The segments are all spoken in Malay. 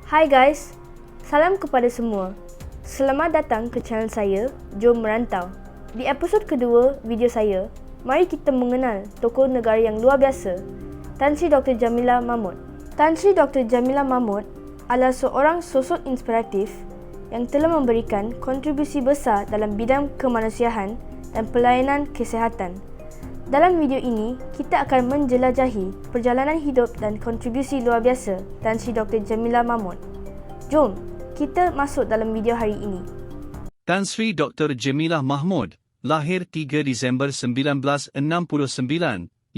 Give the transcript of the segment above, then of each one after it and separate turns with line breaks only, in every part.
Hai guys, salam kepada semua. Selamat datang ke channel saya, Jom Merantau. Di episod kedua video saya, mari kita mengenal tokoh negara yang luar biasa, Tan Sri Dr. Jamilah Mahmud. Tan Sri Dr. Jamilah Mahmud adalah seorang sosok inspiratif yang telah memberikan kontribusi besar dalam bidang kemanusiaan dan pelayanan kesihatan. Dalam video ini, kita akan menjelajahi perjalanan hidup dan kontribusi luar biasa Tan Sri Dr. Jamilah Mahmud. Jom, kita masuk dalam video hari ini.
Tan Sri Dr. Jamilah Mahmud, lahir 3 Disember 1969,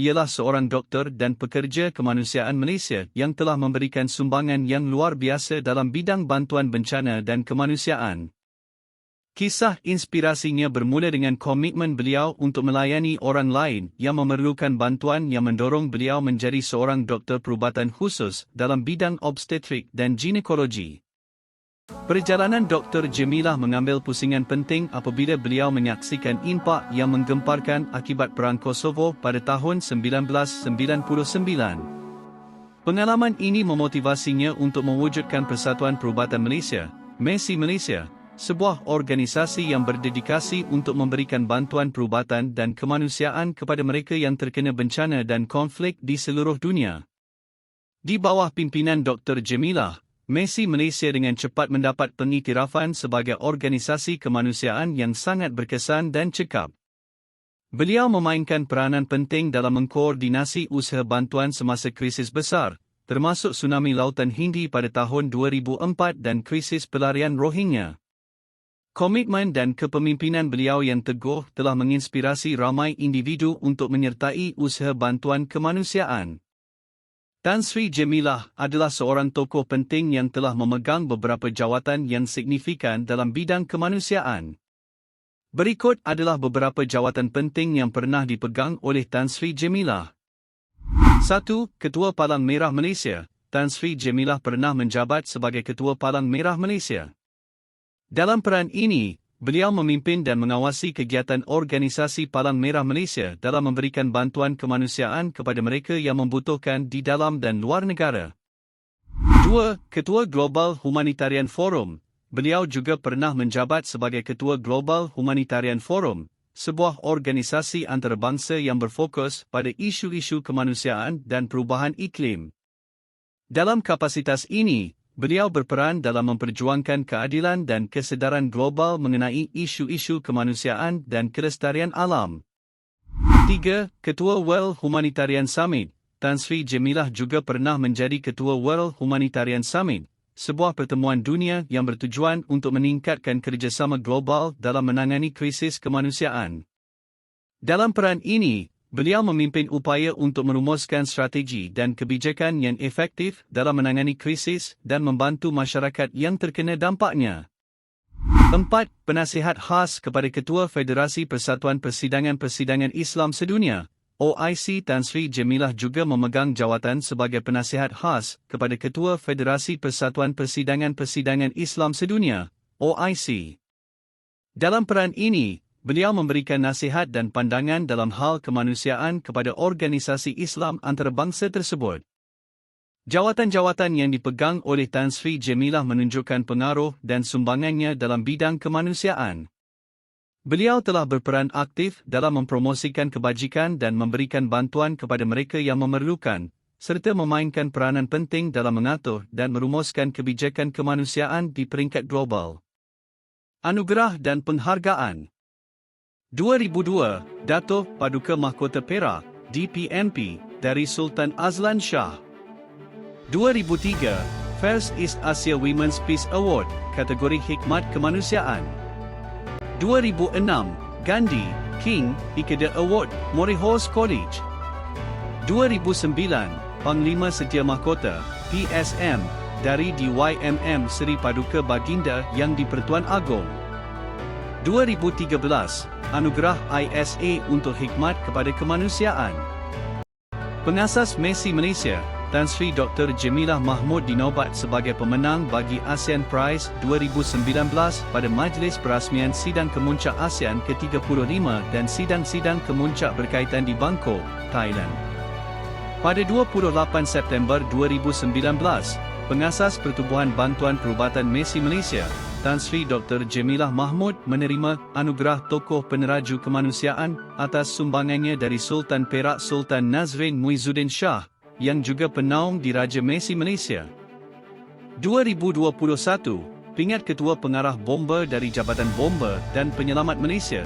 ialah seorang doktor dan pekerja kemanusiaan Malaysia yang telah memberikan sumbangan yang luar biasa dalam bidang bantuan bencana dan kemanusiaan. Kisah inspirasinya bermula dengan komitmen beliau untuk melayani orang lain yang memerlukan bantuan yang mendorong beliau menjadi seorang doktor perubatan khusus dalam bidang obstetrik dan ginekologi. Perjalanan Dr. Jamilah mengambil pusingan penting apabila beliau menyaksikan impak yang menggemparkan akibat Perang Kosovo pada tahun 1999. Pengalaman ini memotivasinya untuk mewujudkan Persatuan Perubatan Malaysia, MESI Malaysia, sebuah organisasi yang berdedikasi untuk memberikan bantuan perubatan dan kemanusiaan kepada mereka yang terkena bencana dan konflik di seluruh dunia. Di bawah pimpinan Dr. Jamilah, MESI Malaysia dengan cepat mendapat pengiktirafan sebagai organisasi kemanusiaan yang sangat berkesan dan cekap. Beliau memainkan peranan penting dalam mengkoordinasi usaha bantuan semasa krisis besar, termasuk tsunami Lautan Hindi pada tahun 2004 dan krisis pelarian Rohingya. Komitmen dan kepemimpinan beliau yang teguh telah menginspirasi ramai individu untuk menyertai usaha bantuan kemanusiaan. Tan Sri Jamilah adalah seorang tokoh penting yang telah memegang beberapa jawatan yang signifikan dalam bidang kemanusiaan. Berikut adalah beberapa jawatan penting yang pernah dipegang oleh Tan Sri Jamilah. 1. Ketua Palang Merah Malaysia. Tan Sri Jamilah pernah menjabat sebagai Ketua Palang Merah Malaysia. Dalam peran ini, beliau memimpin dan mengawasi kegiatan organisasi Palang Merah Malaysia dalam memberikan bantuan kemanusiaan kepada mereka yang membutuhkan di dalam dan luar negara. 2. Ketua Global Humanitarian Forum. Beliau juga pernah menjabat sebagai Ketua Global Humanitarian Forum, sebuah organisasi antarabangsa yang berfokus pada isu-isu kemanusiaan dan perubahan iklim. Dalam kapasitas ini, beliau berperan dalam memperjuangkan keadilan dan kesedaran global mengenai isu-isu kemanusiaan dan kelestarian alam. 3. Ketua World Humanitarian Summit. Tan Sri Jamilah juga pernah menjadi Ketua World Humanitarian Summit, sebuah pertemuan dunia yang bertujuan untuk meningkatkan kerjasama global dalam menangani krisis kemanusiaan. Dalam peran ini, beliau memimpin upaya untuk merumuskan strategi dan kebijakan yang efektif dalam menangani krisis dan membantu masyarakat yang terkena dampaknya. 4. Penasihat khas kepada Ketua Federasi Persatuan Persidangan-Persidangan Islam Sedunia, OIC. Tan Sri Jamilah juga memegang jawatan sebagai penasihat khas kepada Ketua Federasi Persatuan Persidangan-Persidangan Islam Sedunia, OIC. Dalam peran ini, beliau memberikan nasihat dan pandangan dalam hal kemanusiaan kepada organisasi Islam antarabangsa tersebut. Jawatan-jawatan yang dipegang oleh Tan Sri Jamilah menunjukkan pengaruh dan sumbangannya dalam bidang kemanusiaan. Beliau telah berperan aktif dalam mempromosikan kebajikan dan memberikan bantuan kepada mereka yang memerlukan, serta memainkan peranan penting dalam mengatur dan merumuskan kebijakan kemanusiaan di peringkat global. Anugerah dan penghargaan. 2002, Dato' Paduka Mahkota Perak, DPMP, dari Sultan Azlan Shah. 2003, First East Asia Women's Peace Award, kategori Hikmat Kemanusiaan. 2006, Gandhi, King, Ikeda Award, Morehouse College. 2009, Panglima Setia Mahkota, PSM, dari DYMM Seri Paduka Baginda Yang di-Pertuan Agong. 2013, Anugerah ISA untuk Hikmat kepada Kemanusiaan. Pengasas MESI Malaysia, Tan Sri Dr. Jamilah Mahmud dinobat sebagai pemenang bagi ASEAN Prize 2019 pada Majlis Perasmian Sidang Kemuncak ASEAN ke-35 dan sidang-sidang kemuncak berkaitan di Bangkok, Thailand. Pada 28 September 2019, Pengasas Pertubuhan Bantuan Perubatan Mercy Malaysia, Tan Sri Dr. Jemilah Mahmud menerima anugerah Tokoh Peneraju Kemanusiaan atas sumbangannya dari Sultan Perak Sultan Nazrin Muizuddin Shah, yang juga penaung Diraja Mercy Malaysia. 2021, pingat Ketua Pengarah Bomba dari Jabatan Bomba dan Penyelamat Malaysia.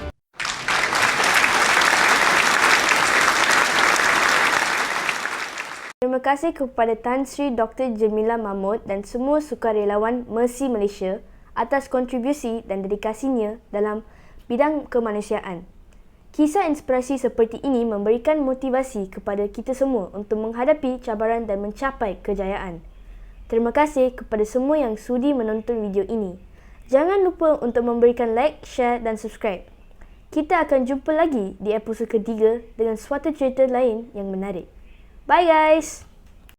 Terima kasih kepada Tan Sri Dr. Jemilah Mahmud dan semua sukarelawan Mercy Malaysia atas kontribusi dan dedikasinya dalam bidang kemanusiaan. Kisah inspirasi seperti ini memberikan motivasi kepada kita semua untuk menghadapi cabaran dan mencapai kejayaan. Terima kasih kepada semua yang sudi menonton video ini. Jangan lupa untuk memberikan like, share dan subscribe. Kita akan jumpa lagi di episod ketiga dengan suatu cerita lain yang menarik. Bye guys!